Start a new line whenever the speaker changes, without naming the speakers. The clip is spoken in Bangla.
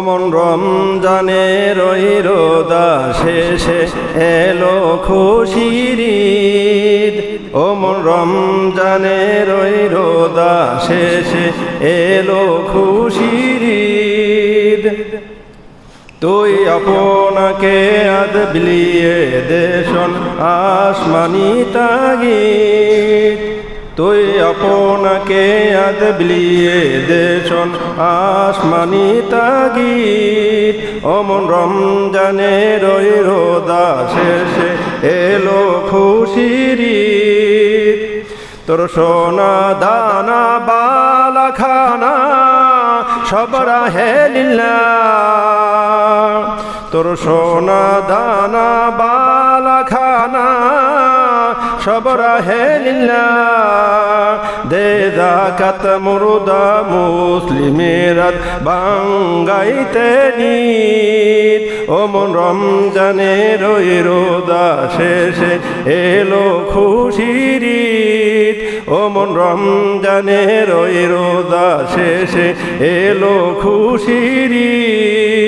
মন রমজানের ওই রোজা শেষে এলো খুশির ঈদ। ও মন রমজানের ওই রোজা শেষে এলো খুশির ঈদ। তুই আপনাকে আজ বিলিয়ে দেশন আসমানি তাগিদ। তুই আপনাকে আজ বিলিয়ে দেশন আসমানি তাগিদ। ও মন রমজানের ওই রোজা শেষে এলো খুশির ঈদ। তোর সোনা দানা বালা খানা সব রাহে লিল্লাহ। তোর সোনা দানা বালা খানা সব রাহে লিল্লাহ। দে যাকাত মুর্দা মুসলিমেরাত বাঙ্গাইতে নিত। ও মন রমজানের ওই রোজা শেষে এলো খুশির ঈদ। ও মন রমজানের ওই রোজা শেষে এলো খুশির ঈদ।